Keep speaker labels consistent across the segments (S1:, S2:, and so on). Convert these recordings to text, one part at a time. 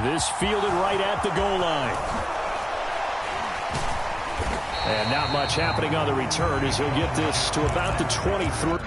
S1: This fielded right at the goal line. And not much happening on the return as he'll get this to about the 23.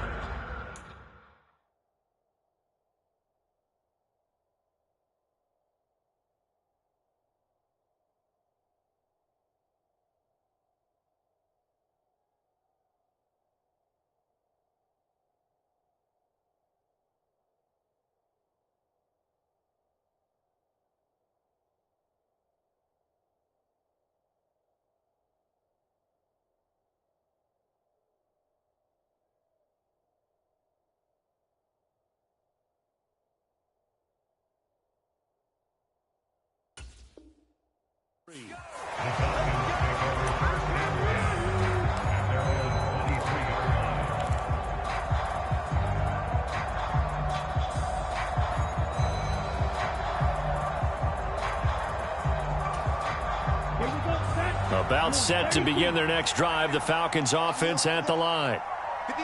S1: About set to begin their next drive, the Falcons offense at the line.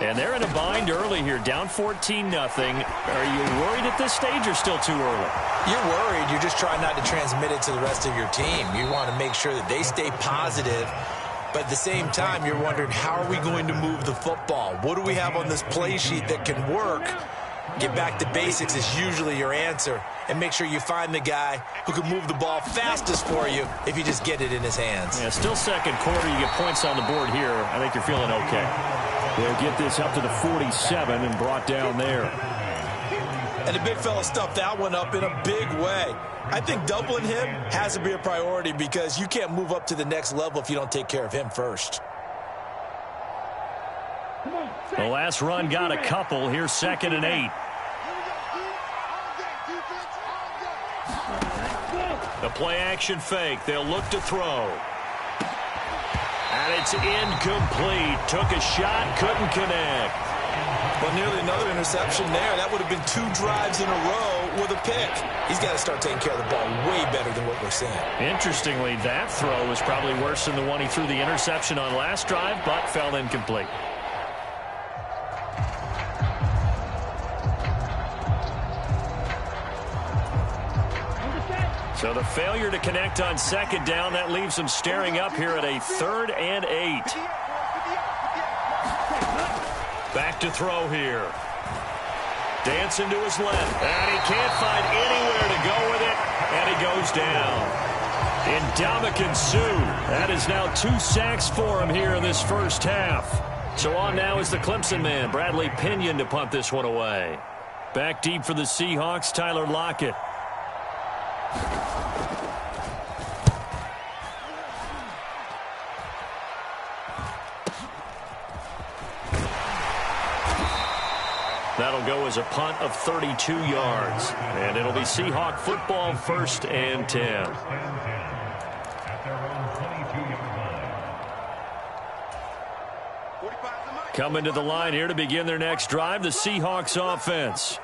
S1: And they're in a bind early here, down 14-0. Are you worried at this stage or still too early?
S2: You're worried. You're just trying not to transmit it to the rest of your team. You want to make sure that they stay positive, but at the same time, you're wondering, how are we going to move the football? What do we have on this play sheet that can work? Get back to basics is usually your answer, and make sure you find the guy who can move the ball fastest for you if you just get it in his hands.
S1: Yeah, still second quarter. You get points on the board here. I think you're feeling okay. They'll get this up to the 47 and brought down there.
S2: And the big fella stuffed that one up in a big way. I think doubling him has to be a priority because you can't move up to the next level if you don't take care of him first.
S1: The last run got a couple. Here's 2nd and 8. The play action fake. They'll look to throw. And it's incomplete. Took a shot, couldn't connect.
S2: Well, nearly another interception there. That would have been 2 drives in a row with a pick. He's got to start taking care of the ball way better than what we're seeing. Interestingly,
S1: that throw was probably worse than the one he threw the interception on last drive, but fell incomplete. So the failure to connect on 2nd down, that leaves them staring up here at a 3rd and 8. Back to throw here. Dancing to his left. And he can't find anywhere to go with it. And he goes down. Ndamukong Suh. That is now 2 sacks for him here in this first half. So on now is the Clemson man, Bradley Pinion, to punt this one away. Back deep for the Seahawks, Tyler Lockett. That'll go as a punt of 32 yards. And it'll be Seahawk football, 1st and 10. Coming to the line here to begin their next drive, the Seahawks offense.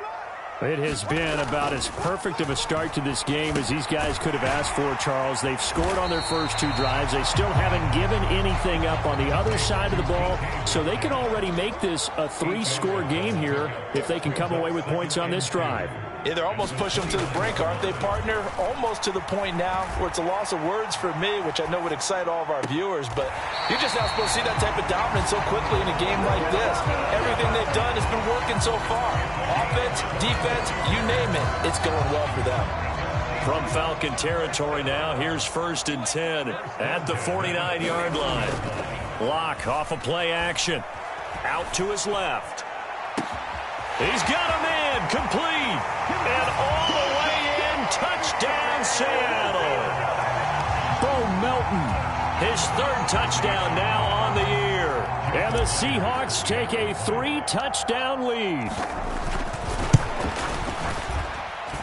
S1: It has been about as perfect of a start to this game as these guys could have asked for, Charles. They've scored on their first 2 drives. They still haven't given anything up on the other side of the ball, so they can already make this a 3-score game here if they can come away with points on this drive.
S2: Yeah, they're almost pushing them to the brink, aren't they, partner? Almost to the point now where it's a loss of words for me, which I know would excite all of our viewers, but you're just not supposed to see that type of dominance so quickly in a game like this. Everything they've done has been working so far. Offense, defense, you name it, it's going well for them.
S1: From Falcon territory now, here's 1st and 10 at the 49-yard line. Locke off a play action. Out to his left. He's got a man, complete, and all the way in, touchdown Seattle. Bo Melton, his 3rd touchdown now on the year. And the Seahawks take a 3-touchdown lead.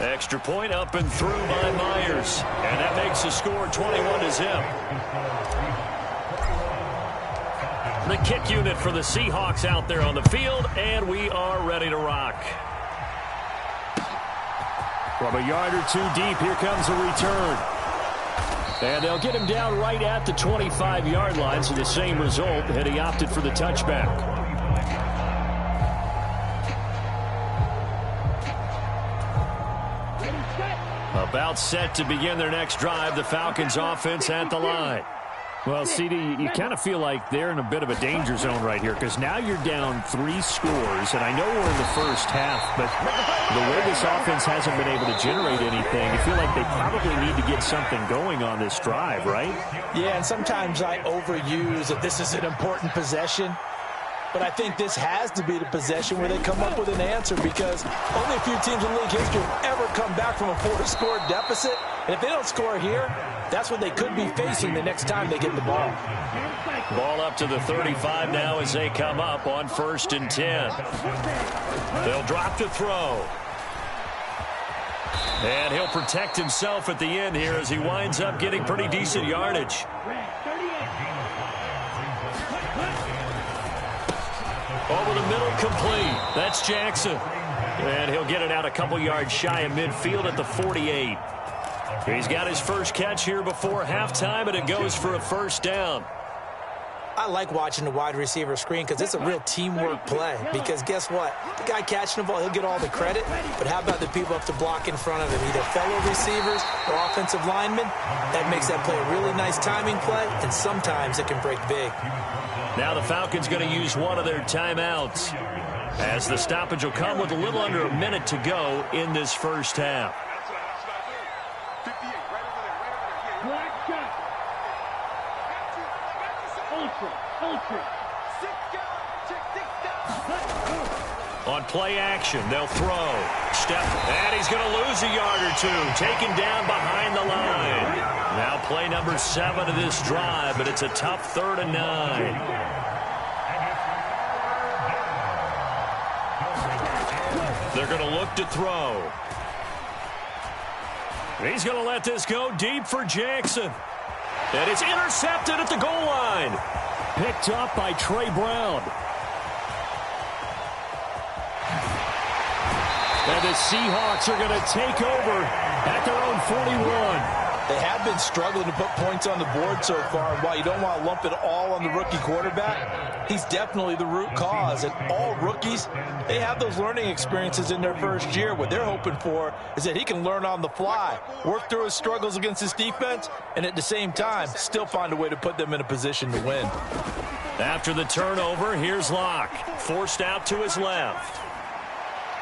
S1: Extra point up and through by Myers. And that makes the score 21-0. The kick unit for the Seahawks out there on the field, and we are ready to rock. From a yard or 2 deep, here comes a return. And they'll get him down right at the 25-yard line, so the same result, and he opted for the touchback. About set to begin their next drive, the Falcons offense at the line. Well, CD, you kind of feel like they're in a bit of a danger zone right here because now you're down 3 scores, and I know we're in the first half, but the way this offense hasn't been able to generate anything, you feel like they probably need to get something going on this drive, right?
S2: Yeah, and sometimes I overuse that this is an important possession. But I think this has to be the possession where they come up with an answer because only a few teams in league history have ever come back from a 4-score deficit. And if they don't score here, that's what they could be facing the next time they get the ball.
S1: Ball up to the 35 now as they come up on 1st and 10. They'll drop to throw. And he'll protect himself at the end here as he winds up getting pretty decent yardage. Over the middle, complete. That's Jackson. And he'll get it out a couple yards shy of midfield at the 48. He's got his first catch here before halftime, and it goes for a 1st down.
S2: I like watching the wide receiver screen because it's a real teamwork play. Because guess what? The guy catching the ball, he'll get all the credit. But how about the people up to block in front of him, either fellow receivers or offensive linemen? That makes that play a really nice timing play, and sometimes it can break big.
S1: Now the Falcons going to use one of their timeouts as the stoppage will come with a little under a minute to go in this first half. On play action, they'll throw. Step, and he's going to lose a yard or two. Taken down behind the line. Now play number 7 of this drive, but it's a tough 3rd and 9. They're going to look to throw. He's going to let this go deep for Jackson. And it's intercepted at the goal line. Picked up by Trey Brown. And the Seahawks are going to take over at their own 41.
S3: They have been struggling to put points on the board so far. And while you don't want to lump it all on the rookie quarterback, he's definitely the root cause. And all rookies, they have those learning experiences in their first year. What they're hoping for is that he can learn on the fly, work through his struggles against his defense, and at the same time, still find a way to put them in a position to win.
S1: After the turnover, here's Locke. Forced out to his left.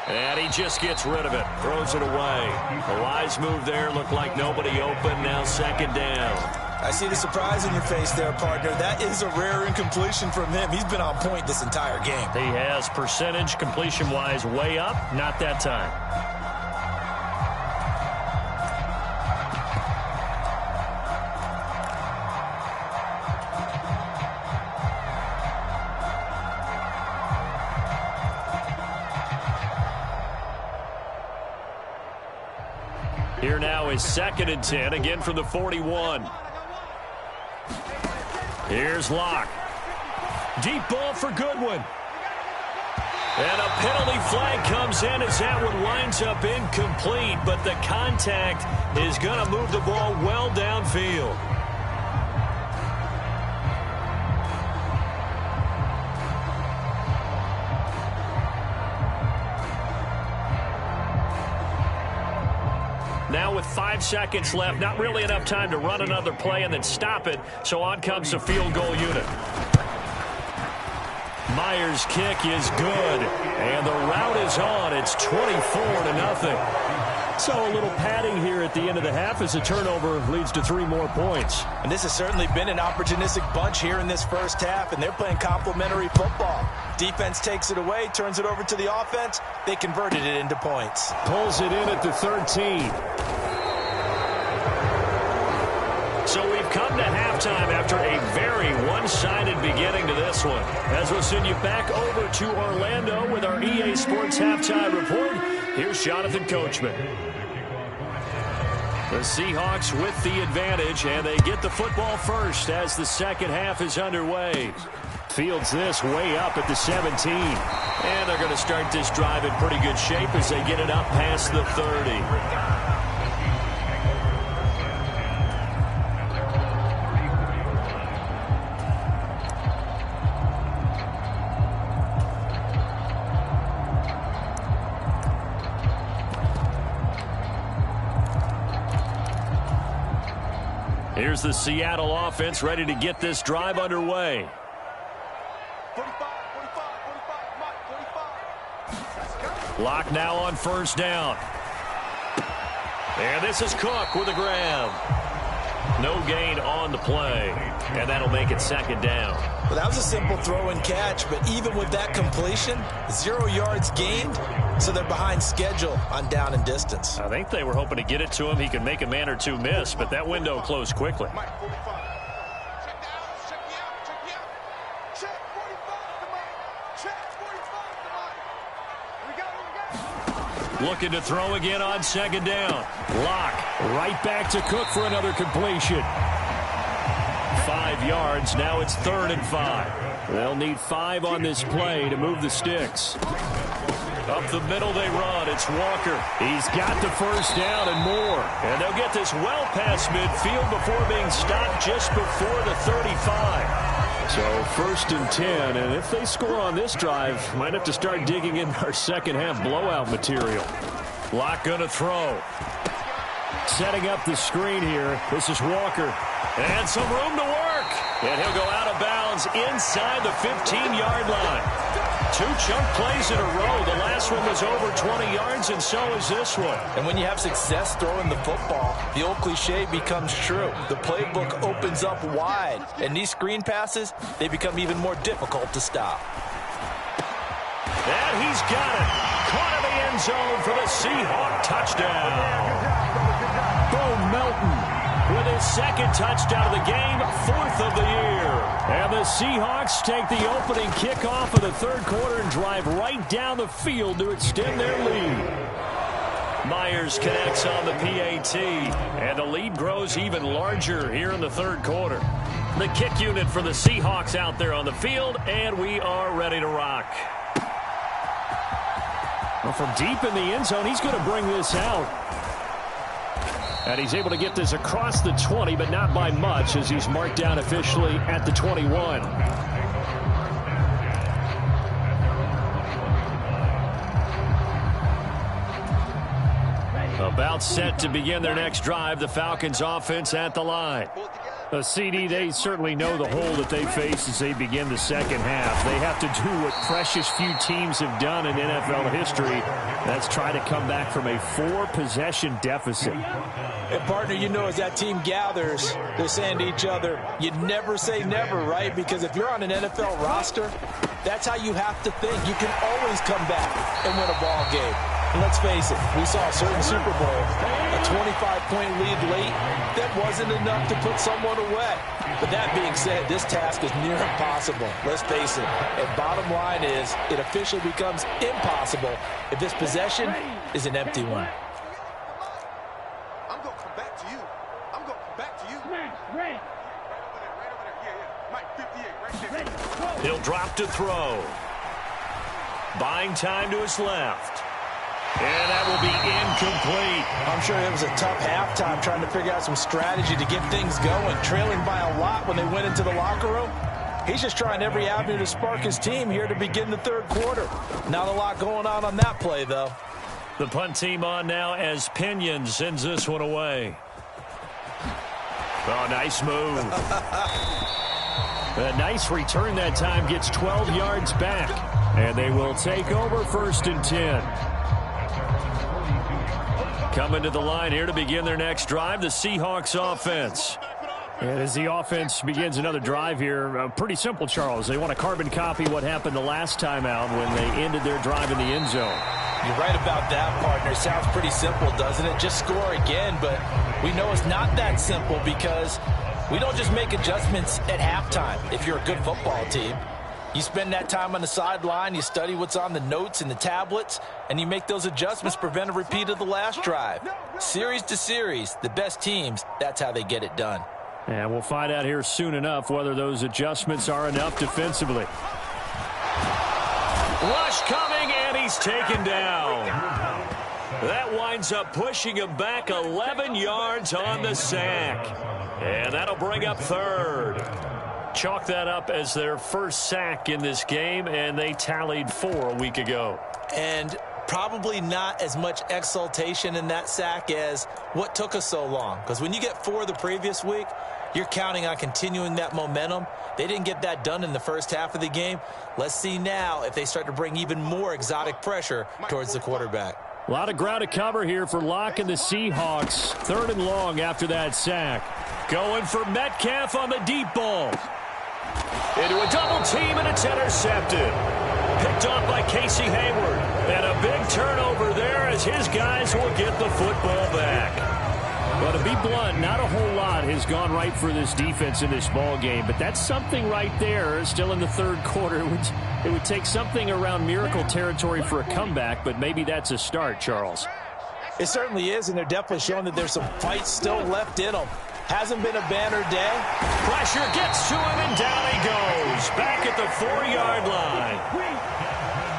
S1: And he just gets rid of it. Throws it away. A wise move there. Looked like nobody open. Now 2nd down.
S2: I see the surprise in your face there, partner. That is a rare incompletion from him. He's been on point this entire game.
S1: He has percentage completion-wise way up. Not that time. Here now is 2nd and 10, again from the 41. Here's Locke. Deep ball for Goodwin. And a penalty flag comes in as that one winds up incomplete, but the contact is going to move the ball well downfield. Now with 5 seconds left, not really enough time to run another play and then stop it, so on comes the field goal unit. Myers' kick is good, and the route is on. It's 24-0. So a little padding here at the end of the half as the turnover leads to 3 more points.
S2: And this has certainly been an opportunistic bunch here in this first half, and they're playing complementary football. Defense takes it away, turns it over to the offense. They converted it into points.
S1: Pulls it in at the 13. So we've come to halftime after a very one-sided beginning to this one. As we'll send you back over to Orlando with our EA Sports Halftime Report, here's Jonathan Coachman. The Seahawks with the advantage, and they get the football first as the second half is underway. Fields this way up at the 17. And they're going to start this drive in pretty good shape as they get it up past the 30. Here's the Seattle offense ready to get this drive underway.
S3: 45.
S1: Lock now on first down. And this is Cook with a grab. No gain on the play. And that'll make it second down.
S2: Well, that was a simple throw and catch, but even with that completion, 0 yards gained, so they're behind schedule on down and distance.
S1: I think they were hoping to get it to him. He could make a man or two miss, but that window closed quickly. Looking to throw again on second down. Lock right back to Cook for another completion. 5 yards. Now it's 3rd and 5. They'll need 5 on this play to move the sticks. Up the middle they run. It's Walker. He's got the first down and more. And they'll get this well past midfield before being stopped just before the 35. So 1st and 10, and if they score on this drive, might have to start digging in our second half blowout material. Lock gonna throw. Setting up the screen here. This is Walker. And some room to work. And he'll go out of bounds inside the 15-yard line. 2 chunk plays in a row. The last one was over 20 yards, and so is this one.
S3: And when you have success throwing the football, the old cliche becomes true. The playbook opens up wide, and these screen passes, they become even more difficult to stop.
S1: And he's got it. Caught in the end zone for the Seahawk touchdown. Bo Melton with his 2nd touchdown of the game, 4th of the year. And the Seahawks take the opening kickoff of the 3rd quarter and drive right down the field to extend their lead. Myers connects on the PAT, and the lead grows even larger here in the 3rd quarter. The kick unit for the Seahawks out there on the field, and we are ready to rock. Well, from deep in the end zone, he's going to bring this out. And he's able to get this across the 20, but not by much, as he's marked down officially at the 21. About set to begin their next drive, the Falcons offense at the line. A CD, they certainly know the hole that they face as they begin the second half. They have to do what precious few teams have done in NFL history. That's try to come back from a 4-possession deficit.
S3: And partner, you know, as that team gathers, they're saying to each other, you never say never, right? Because if you're on an NFL roster, that's how you have to think. You can always come back and win a ball game. And let's face it, we saw a certain Super Bowl, a 25-point lead late, that wasn't enough to put someone away. But that being said, this task is near impossible. Let's face it. And bottom line is, it officially becomes impossible if this possession is an empty one.
S4: I'm going to come back to you. I'm going to come back to you. Right over there. Yeah. Mike, 58, right there.
S1: He'll drop to throw. Buying time to his left. And that will be incomplete.
S3: I'm sure it was a tough halftime trying to figure out some strategy to get things going. Trailing by a lot when they went into the locker room. He's just trying every avenue to spark his team here to begin the 3rd quarter. Not a lot going on that play, though.
S1: The punt team on now as Pinion sends this one away. Oh, nice move. A nice return that time, gets 12 yards back. And they will take over 1st and 10. Coming to the line here to begin their next drive, the Seahawks offense. And as the offense begins another drive here, pretty simple, Charles. They want to carbon copy what happened the last time out when they ended their drive in the end zone.
S3: You're right about that, partner. Sounds pretty simple, doesn't it? Just score again, but we know it's not that simple because we don't just make adjustments at halftime if you're a good football team. You spend that time on the sideline, you study what's on the notes and the tablets, and you make those adjustments to prevent a repeat of the last drive. Series to series, the best teams, that's how they get it done.
S1: And we'll find out here soon enough whether those adjustments are enough defensively. Rush coming, and he's taken down. That winds up pushing him back 11 yards on the sack. And that'll bring up 3rd. Chalk that up as their first sack in this game, and they tallied 4 a week ago.
S3: And
S2: probably not as much exultation in that sack as what took us so long. Because when you get 4 the previous week, you're counting on continuing that momentum. They didn't get that done in the first half of the game. Let's see now if they start to bring even more exotic pressure towards the quarterback.
S1: A lot of ground to cover here for Locke and the Seahawks. 3rd and long after that sack. Going for Metcalf on the deep ball. Into a double team, and it's intercepted. Picked off by Casey Hayward. And a big turnover there as his guys will get the football back. Well, to be blunt, not a whole lot has gone right for this defense in this ball game, but that's something right there. Still in the 3rd quarter. It would take something around miracle territory for a comeback, but maybe that's a start, Charles.
S3: It certainly is, and they're definitely showing that there's some fight still left in them. Hasn't been a banner day.
S1: Pressure gets to him, and down he goes. Back at the 4-yard line.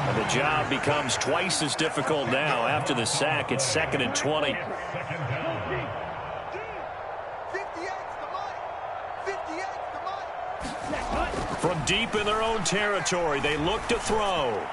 S1: And the job becomes twice as difficult now. After the sack, it's 2nd and 20. From deep in their own territory, they look to throw.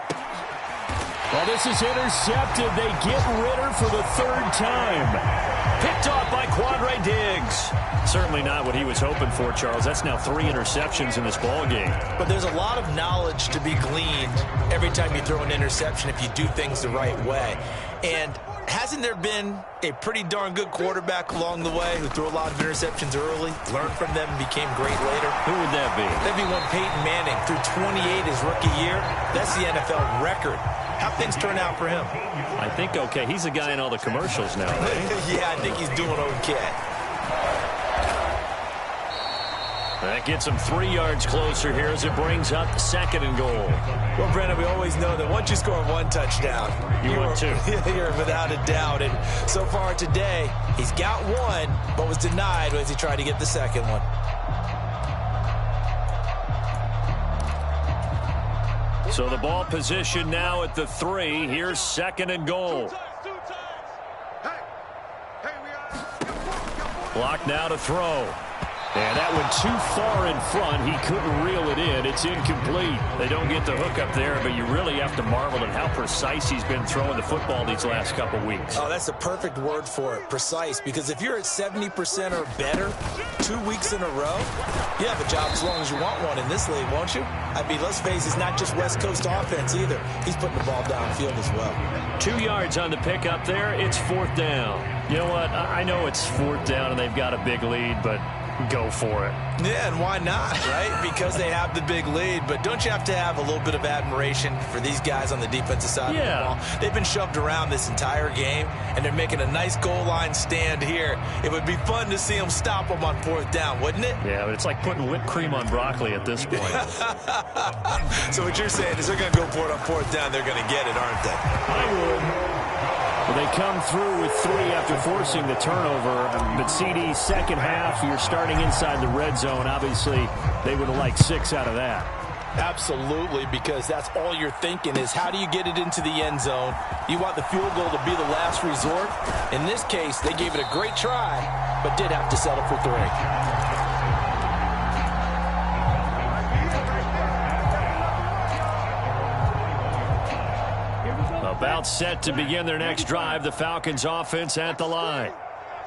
S1: Well, this is intercepted. They get Ritter for the 3rd time. Picked off by Quandre Diggs. Certainly not what he was hoping for, Charles. That's now 3 interceptions in this ball game.
S2: But there's a lot of knowledge to be gleaned every time you throw an interception if you do things the right way. And hasn't there been a pretty darn good quarterback along the way who threw a lot of interceptions early, learned from them, and became great later?
S1: Who would that be?
S2: That'd be one Peyton Manning. Threw 28 his rookie year. That's the NFL record. How'd things turn out for him?
S1: I think okay. He's a guy in all the commercials now, right?
S2: Yeah, I think he's doing okay.
S1: That gets him 3 yards closer here as it brings up 2nd and goal.
S2: Well, Brandon, we always know that once you score 1 touchdown,
S1: you're
S2: without a doubt. And so far today, he's got 1, but was denied as he tried to get the 2nd one.
S1: So the ball position now at the 3. Here's 2nd and goal. Block now to throw. And that went too far in front. He couldn't reel it in. It's incomplete. They don't get the hook up there, but you really have to marvel at how precise he's been throwing the football these last couple weeks.
S2: Oh, that's the perfect word for it, precise, because if you're at 70% or better 2 weeks in a row, you have a job as long as you want one in this league, won't you? I mean, let's face it, it's not just West Coast offense either. He's putting the ball downfield as well.
S1: 2 yards on the pick up there. It's 4th down. You know what? I know it's 4th down and they've got a big lead, but go for it.
S2: Yeah, and why not, right? Because they have the big lead. But don't you have to have a little bit of admiration for these guys on the defensive side of the ball? They've been shoved around this entire game, and they're making a nice goal line stand here. It would be fun to see them stop them on 4th down, wouldn't it?
S1: Yeah, but it's like putting whipped cream on broccoli at this point.
S2: So what you're saying is they're going to go for it on 4th down. They're going to get it, aren't they?
S1: I would. Well, they come through with 3 after forcing the turnover. But CD, second half, you're starting inside the red zone. Obviously, they would have liked 6 out of that.
S3: Absolutely, because that's all you're thinking is how do you get it into the end zone? You want the field goal to be the last resort. In this case, they gave it a great try, but did have to settle for 3.
S1: About set to begin their next drive, the Falcons offense at the line.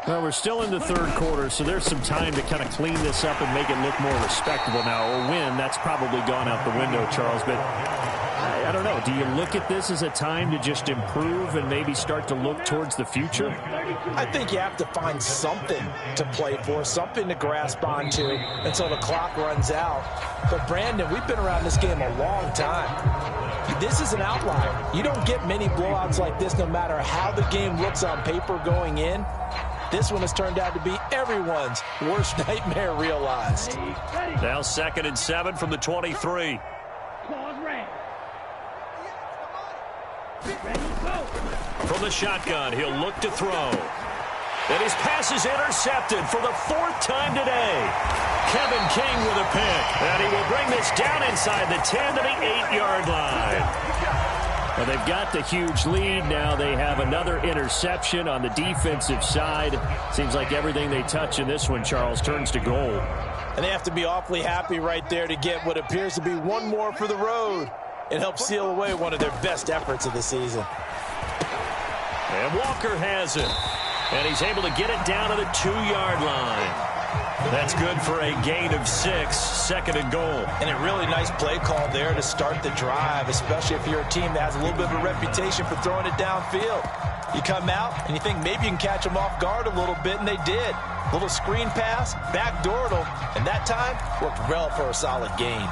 S1: Well, we're still in the 3rd quarter, so there's some time to kind of clean this up and make it look more respectable now. A win, that's probably gone out the window, Charles, but I don't know. Do you look at this as a time to just improve and maybe start to look towards the future?
S3: I think you have to find something to play for, something to grasp onto until the clock runs out. But, Brandon, we've been around this game a long time. This is an outlier. You don't get many blowouts like this no matter how the game looks on paper going in. This one has turned out to be everyone's worst nightmare realized.
S1: Now 2nd and 7 from the 23. From the shotgun, he'll look to throw. And his pass is intercepted for the 4th time today. Kevin King with a pick. And he will bring this down inside the 10 to the 8-yard line. Well, they've got the huge lead. Now they have another interception on the defensive side. Seems like everything they touch in this one, Charles, turns to goal.
S3: And they have to be awfully happy right there to get what appears to be one more for the road. It helps seal away one of their best efforts of the season.
S1: And Walker has it. And he's able to get it down to the 2-yard line. That's good for a gain of 6, second and goal.
S3: And a really nice play call there to start the drive, especially if you're a team that has a little bit of a reputation for throwing it downfield. You come out and you think maybe you can catch them off guard a little bit, and they did. Little screen pass, backdoored them, and that time worked well for a solid gain.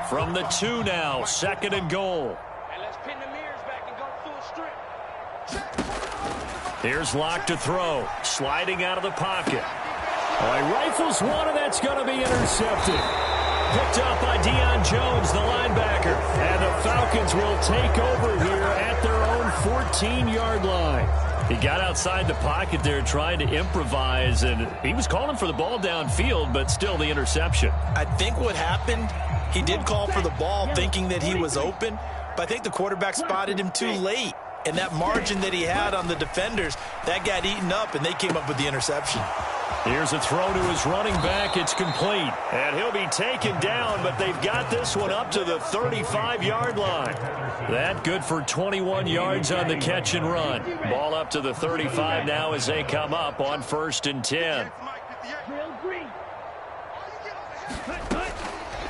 S1: From the 2 now, second and goal.
S4: And let's pin the mirrors back and go full strip.
S1: Here's Locke to throw, sliding out of the pocket. He rifles one, and that's going to be intercepted. Picked up by Deion Jones, the linebacker. And the Falcons will take over here at their own 14-yard line. He got outside the pocket there trying to improvise, and he was calling for the ball downfield, but still the interception.
S3: I think what happened, he did call for the ball thinking that he was open, but I think the quarterback spotted him too late. And that margin that he had on the defenders, that got eaten up, and they came up with the interception.
S1: Here's a throw to his running back. It's complete. And he'll be taken down, but they've got this one up to the 35-yard line. That good for 21 yards on the catch and run. Ball up to the 35 now as they come up on 1st and 10.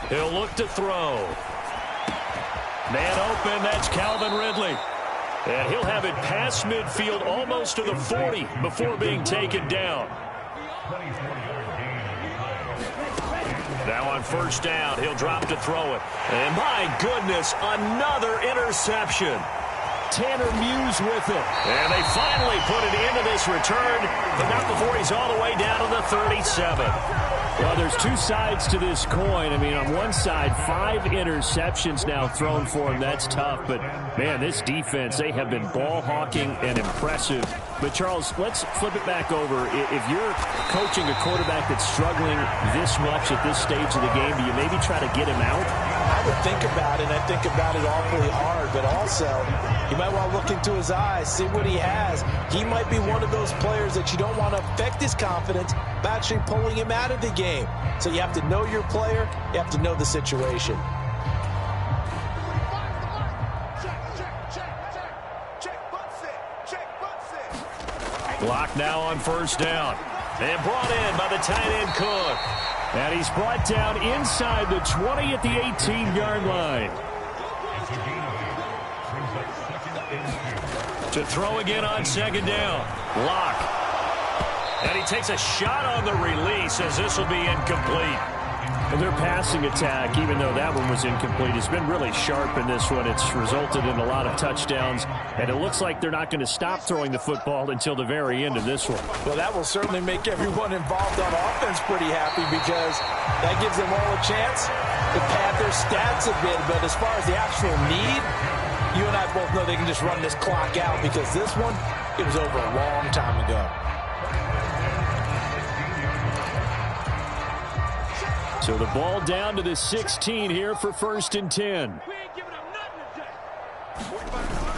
S1: He'll look to throw. Man open, that's Calvin Ridley. And he'll have it past midfield almost to the 40 before being taken down. Now on 1st down, he'll drop to throw it. And my goodness, another interception. Tanner Muse with it. And they finally put it into this return, but not before he's all the way down to the 37. Well, there's 2 sides to this coin. I mean, on one side, 5 interceptions now thrown for him. That's tough. But, man, this defense, they have been ball hawking and impressive. But, Charles, let's flip it back over. If you're coaching a quarterback that's struggling this much at this stage of the game, do you maybe try to get him out?
S3: I would think about it, and I think about it awfully hard. But also, you might want to look into his eyes, see what he has. He might be one of those players that you don't want to affect his confidence by actually pulling him out of the game. So you have to know your player. You have to know the situation.
S1: Block now on 1st down. And brought in by the tight end Cook. And he's brought down inside the 20 at the 18-yard line. To throw again on 2nd down. Locke. And he takes a shot on the release as this will be incomplete. And their passing attack, even though that one was incomplete, has been really sharp in this one. It's resulted in a lot of touchdowns, and it looks like they're not going to stop throwing the football until the very end of this one.
S3: Well, that will certainly make everyone involved on offense pretty happy because that gives them all a chance to pad their stats a bit. But as far as the actual need, you and I both know they can just run this clock out because this one, it was over a long time ago.
S1: So the ball down to the 16 here for 1st and 10.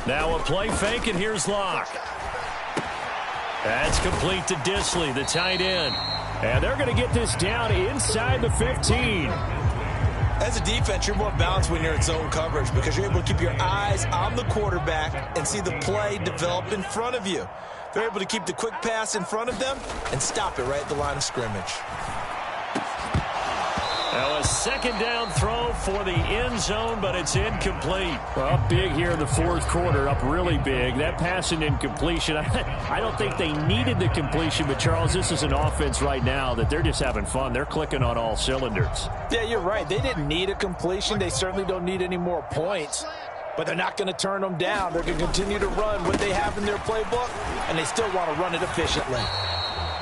S1: Now a play fake, and here's Locke. That's complete to Disley, the tight end. And they're going to get this down inside the 15.
S3: As a defense, you're more balanced when you're in zone coverage because you're able to keep your eyes on the quarterback and see the play develop in front of you. They're able to keep the quick pass in front of them and stop it right at the line of scrimmage.
S1: Now a 2nd down throw for the end zone, but it's incomplete. Well, up big here in the 4th quarter, up really big. That pass and incompletion, I don't think they needed the completion, but Charles, this is an offense right now that they're just having fun. They're clicking on all cylinders.
S3: Yeah, you're right. They didn't need a completion. They certainly don't need any more points, but they're not going to turn them down. They're going to continue to run what they have in their playbook, and they still want to run it efficiently.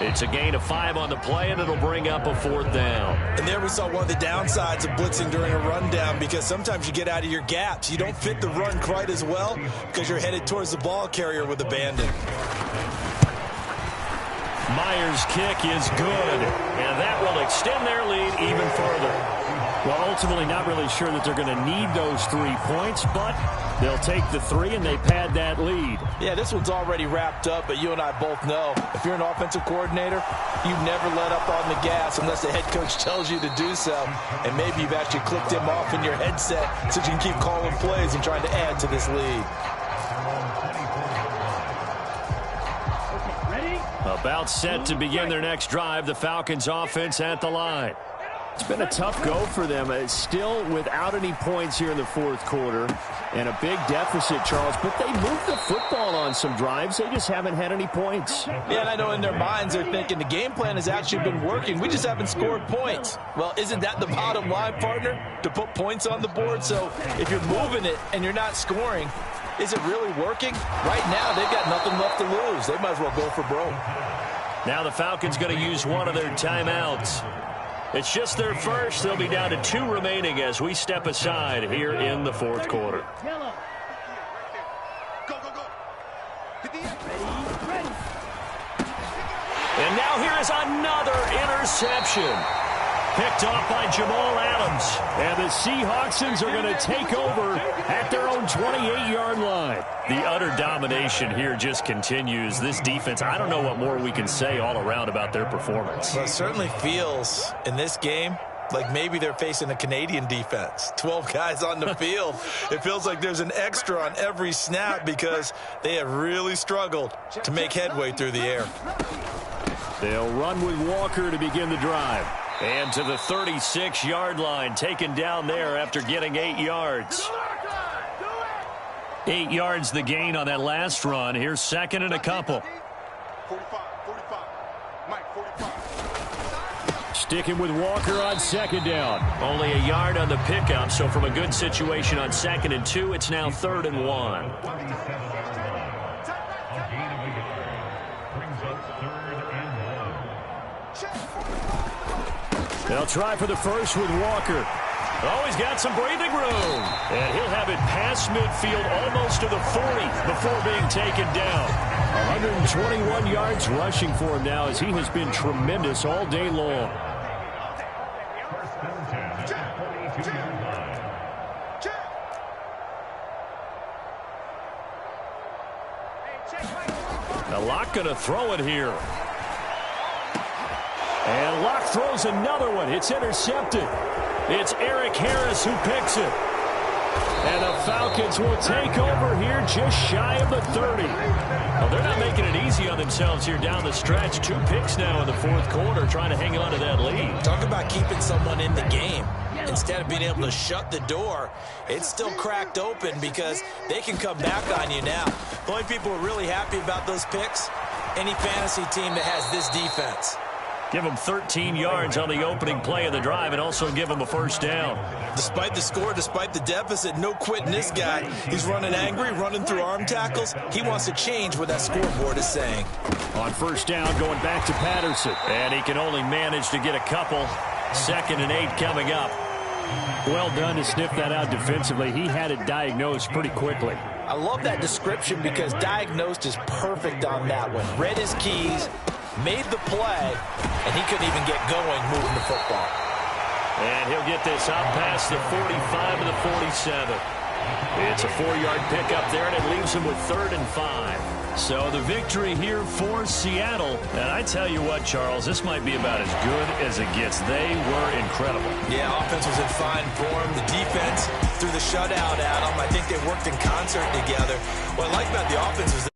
S1: It's a gain of 5 on the play, and it'll bring up a 4th down.
S3: And there we saw one of the downsides of blitzing during a rundown because sometimes you get out of your gaps. You don't fit the run quite as well because you're headed towards the ball carrier with abandon.
S1: Myers' kick is good, and that will extend their lead even further. Well, ultimately not really sure that they're going to need those 3 points, but they'll take the 3 and they pad that lead.
S3: Yeah, this one's already wrapped up, but you and I both know if you're an offensive coordinator, you never let up on the gas unless the head coach tells you to do so. And maybe you've actually clicked him off in your headset so you can keep calling plays and trying to add to this lead.
S1: About set to begin their next drive. The Falcons offense at the line. It's been a tough go for them. Still without any points here in the fourth quarter. And a big deficit, Charles. But they moved the football on some drives. They just haven't had any points.
S3: Yeah, and I know in their minds they're thinking the game plan has actually been working. We just haven't scored points. Well, isn't that the bottom line, partner? To put points on the board? So if you're moving it and you're not scoring, is it really working? Right now, they've got nothing left to lose. They might as well go for broke.
S1: Now the Falcons going to use one of their timeouts. It's just their first. They'll be down to 2 remaining as we step aside here in the fourth quarter. And now here is another interception. Picked off by Jamal Adams. And the Seahawksons are going to take over at their own 28-yard line. The utter domination here just continues. This defense, I don't know what more we can say all around about their performance.
S2: Well, it certainly feels in this game like maybe they're facing a Canadian defense. 12 guys on the field. It feels like there's an extra on every snap because they have really struggled to make headway through the air.
S1: They'll run with Walker to begin the drive. And to the 36-yard line, taken down there after getting 8 yards. 8 yards the gain on that last run. Here's second and a couple.
S4: 45. Mike, 45.
S1: Sticking with Walker on second down. Only a yard on the pickup, so from a good situation on 2nd and 2, it's now 3rd and 1. They'll try for the first with Walker. Oh, he's got some breathing room. And he'll have it past midfield almost to the 40 before being taken down. 121 yards rushing for him now as he has been tremendous all day long. Now Locke going to throw it here. And Locke throws another one. It's intercepted. It's Eric Harris who picks it. And the Falcons will take over here just shy of the 30. Well, they're not making it easy on themselves here down the stretch. 2 picks now in the fourth quarter trying to hang on to that lead.
S2: Talk about keeping someone in the game. Instead of being able to shut the door, it's still cracked open because they can come back on you now. The only people who are really happy about those picks, any fantasy team that has this defense.
S1: Give them 13 yards on the opening play of the drive and also give them a first down.
S2: Despite the score, despite the deficit, no quitting this guy. He's running angry, running through arm tackles. He wants to change what that scoreboard is saying.
S1: On first down, going back to Patterson. And he can only manage to get a couple. 2nd and 8 coming up. Well done to sniff that out defensively. He had it diagnosed pretty quickly.
S3: I love that description because diagnosed is perfect on that one. Read his keys, made the play, and he couldn't even get going moving the football.
S1: And he'll get this up past the 45 to the 47. It's a 4-yard pickup there, and it leaves him with 3rd and 5. So the victory here for Seattle. And I tell you what, Charles, this might be about as good as it gets. They were incredible.
S2: Yeah, offense was in fine form. The defense threw the shutout at them. I think they worked in concert together. What I like about the offense is